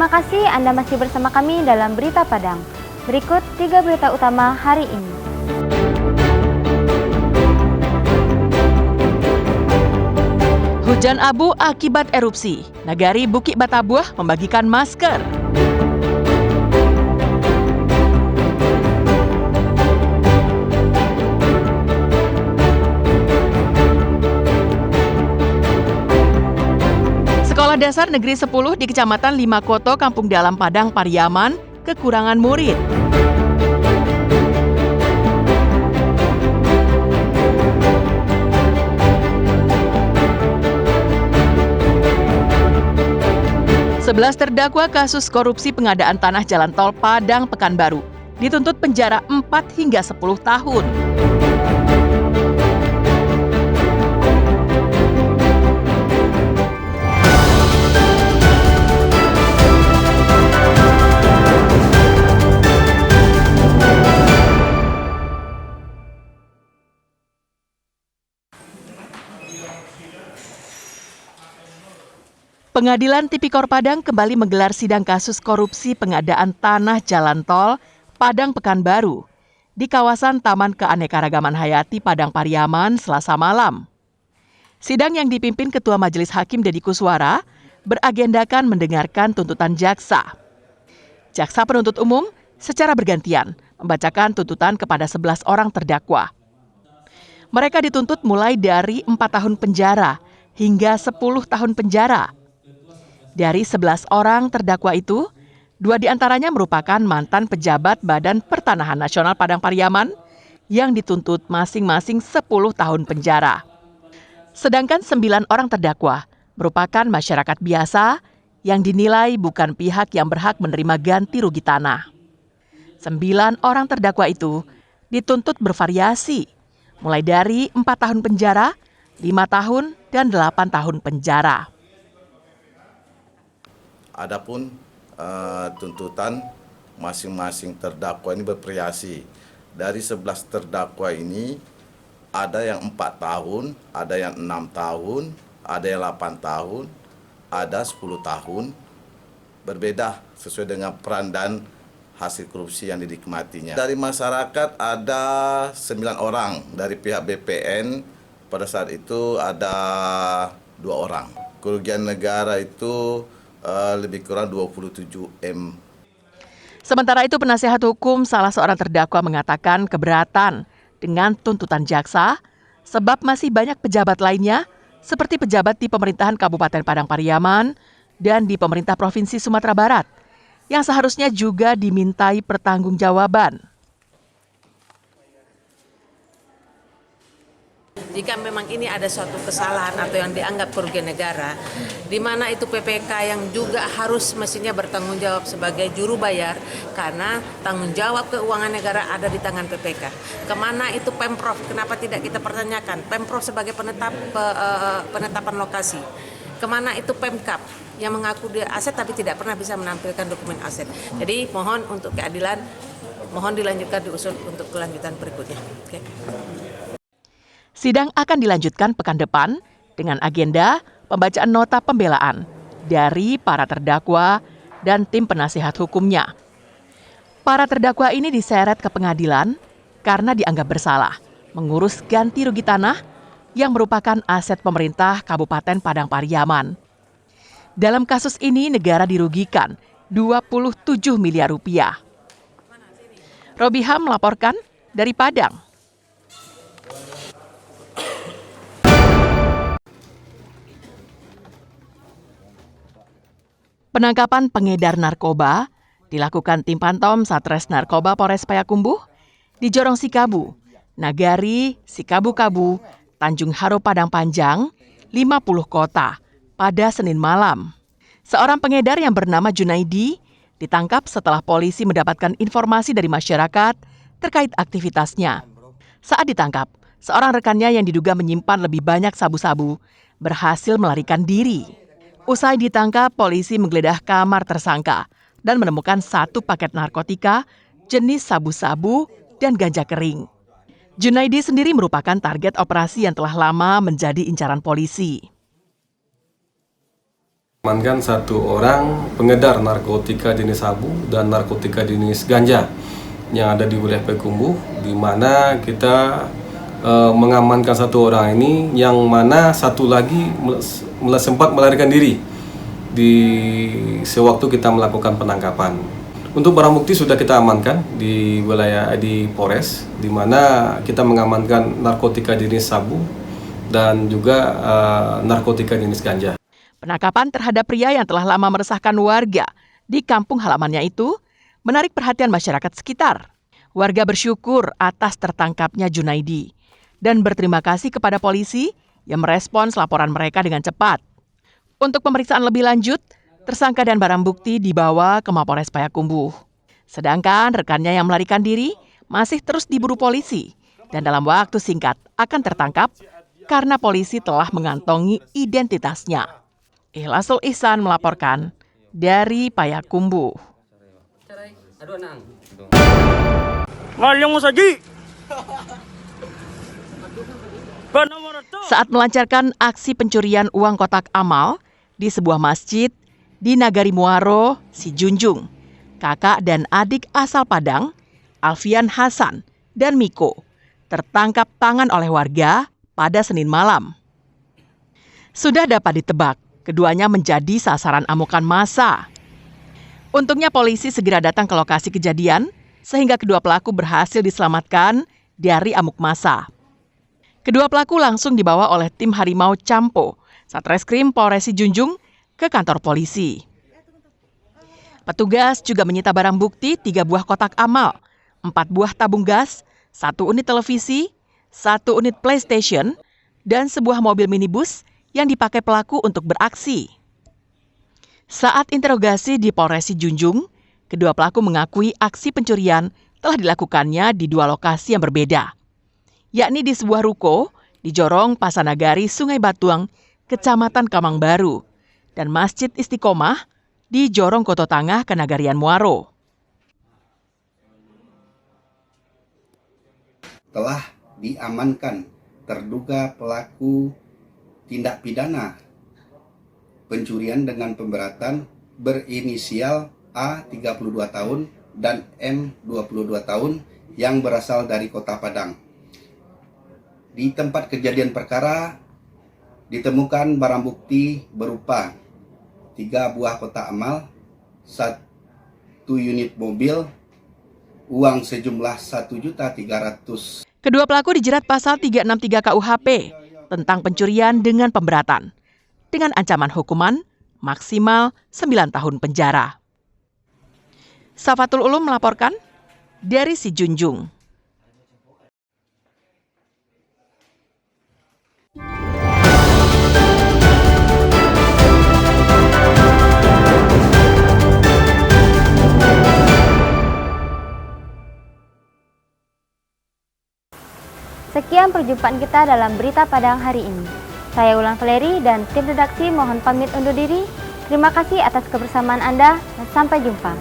Terima kasih Anda masih bersama kami dalam Berita Padang. Berikut 3 berita utama hari ini. Hujan abu akibat erupsi. Nagari Bukit Batabuah membagikan masker. Sekolah Dasar Negeri 10 di Kecamatan Limakoto, Kampung Dalam Padang, Pariaman, kekurangan murid. Sebelas terdakwa kasus korupsi pengadaan tanah jalan tol Padang Pekanbaru dituntut penjara 4 hingga 10 tahun. Pengadilan Tipikor Padang kembali menggelar sidang kasus korupsi pengadaan tanah jalan tol Padang Pekanbaru di kawasan Taman Keanekaragaman Hayati Padang Pariaman Selasa malam. Sidang yang dipimpin Ketua Majelis Hakim Deddy Kuswara beragendakan mendengarkan tuntutan jaksa. Jaksa penuntut umum secara bergantian membacakan tuntutan kepada 11 orang terdakwa. Mereka dituntut mulai dari 4 tahun penjara hingga 10 tahun penjara. Dari 11 orang terdakwa itu, 2 diantaranya merupakan mantan pejabat Badan Pertanahan Nasional Padang Pariaman yang dituntut masing-masing 10 tahun penjara. Sedangkan 9 orang terdakwa merupakan masyarakat biasa yang dinilai bukan pihak yang berhak menerima ganti rugi tanah. 9 orang terdakwa itu dituntut bervariasi, mulai dari 4 tahun penjara, 5 tahun, dan 8 tahun penjara. Adapun tuntutan masing-masing terdakwa ini bervariasi. Dari 11 terdakwa ini ada yang 4 tahun, ada yang 6 tahun, ada yang 8 tahun, ada 10 tahun. Berbeda sesuai dengan peran dan hasil korupsi yang dinikmatinya. Dari masyarakat ada 9 orang, dari pihak BPN pada saat itu ada 2 orang. Kerugian negara itu lebih kurang 27 M. Sementara itu, penasihat hukum salah seorang terdakwa mengatakan keberatan dengan tuntutan jaksa sebab masih banyak pejabat lainnya seperti pejabat di pemerintahan Kabupaten Padang Pariaman dan di pemerintah Provinsi Sumatera Barat yang seharusnya juga dimintai pertanggungjawaban. Jika memang ini ada suatu kesalahan atau yang dianggap kerugian negara, di mana itu PPK yang juga harus mestinya bertanggung jawab sebagai juru bayar, karena tanggung jawab keuangan negara ada di tangan PPK. Kemana itu Pemprov? Kenapa tidak kita pertanyakan? Pemprov sebagai penetapan lokasi. Kemana itu Pemkap yang mengaku dia aset tapi tidak pernah bisa menampilkan dokumen aset. Jadi mohon untuk keadilan, mohon dilanjutkan diusul untuk kelanjutan berikutnya. Okay. Sidang akan dilanjutkan pekan depan dengan agenda pembacaan nota pembelaan dari para terdakwa dan tim penasihat hukumnya. Para terdakwa ini diseret ke pengadilan karena dianggap bersalah mengurus ganti rugi tanah yang merupakan aset pemerintah Kabupaten Padang Pariaman. Dalam kasus ini negara dirugikan 27 miliar rupiah. Robiha melaporkan dari Padang. Penangkapan pengedar narkoba dilakukan tim Pantom Satres Narkoba Polres Payakumbuh di Jorong Sikabu, Nagari, Sikabu-Kabu, Tanjung Haro Padang Panjang, 50 kota pada Senin malam. Seorang pengedar yang bernama Junaidi ditangkap setelah polisi mendapatkan informasi dari masyarakat terkait aktivitasnya. Saat ditangkap, seorang rekannya yang diduga menyimpan lebih banyak sabu-sabu berhasil melarikan diri. Usai ditangkap, polisi menggeledah kamar tersangka dan menemukan 1 paket narkotika jenis sabu-sabu dan ganja kering. Junaidi sendiri merupakan target operasi yang telah lama menjadi incaran polisi. Amankan satu orang pengedar narkotika jenis sabu dan narkotika jenis ganja yang ada di wilayah Payakumbuh, di mana kita mengamankan satu orang ini, yang mana satu lagi sempat melarikan diri di sewaktu kita melakukan penangkapan. Untuk barang bukti sudah kita amankan di wilayah di Polres, di mana kita mengamankan narkotika jenis sabu dan juga narkotika jenis ganja. Penangkapan terhadap pria yang telah lama meresahkan warga di kampung halamannya itu menarik perhatian masyarakat sekitar. Warga bersyukur atas tertangkapnya Junaidi dan berterima kasih kepada polisi yang merespons laporan mereka dengan cepat. Untuk pemeriksaan lebih lanjut, tersangka dan barang bukti dibawa ke Mapolres Payakumbuh. Sedangkan rekannya yang melarikan diri masih terus diburu polisi dan dalam waktu singkat akan tertangkap karena polisi telah mengantongi identitasnya. Ikhlasul Ihsan melaporkan dari Payakumbuh. Saat melancarkan aksi pencurian uang kotak amal di sebuah masjid di Nagari Muaro, Sijunjung, kakak dan adik asal Padang, Alfian Hasan dan Miko, tertangkap tangan oleh warga pada Senin malam. Sudah dapat ditebak, keduanya menjadi sasaran amukan massa. Untungnya polisi segera datang ke lokasi kejadian sehingga kedua pelaku berhasil diselamatkan dari amuk massa. Kedua pelaku langsung dibawa oleh tim Harimau Campo, Satreskrim Polres Sijunjung ke kantor polisi. Petugas juga menyita barang bukti 3 buah kotak amal, 4 buah tabung gas, 1 unit televisi, 1 unit PlayStation, dan sebuah mobil minibus yang dipakai pelaku untuk beraksi. Saat interogasi di Polres Sijunjung, kedua pelaku mengakui aksi pencurian telah dilakukannya di 2 lokasi yang berbeda, yakni di sebuah ruko di Jorong Pasanagari, Sungai Batuang, Kecamatan Kamang Baru, dan Masjid Istiqomah di Jorong Koto Tangah, Kenagarian Muaro. Telah diamankan terduga pelaku tindak pidana pencurian dengan pemberatan berinisial A 32 tahun dan M 22 tahun yang berasal dari Kota Padang. Di tempat kejadian perkara ditemukan barang bukti berupa 3 buah kotak amal, 1 unit mobil, uang sejumlah 1.300.000. Kedua pelaku dijerat pasal 363 KUHP tentang pencurian dengan pemberatan, dengan ancaman hukuman maksimal 9 tahun penjara. Safatul Ulum melaporkan dari Sijunjung. Sekian perjumpaan kita dalam Berita Padang hari ini. Saya Ulan Valeri dan tim redaksi mohon pamit undur diri. Terima kasih atas kebersamaan Anda dan sampai jumpa.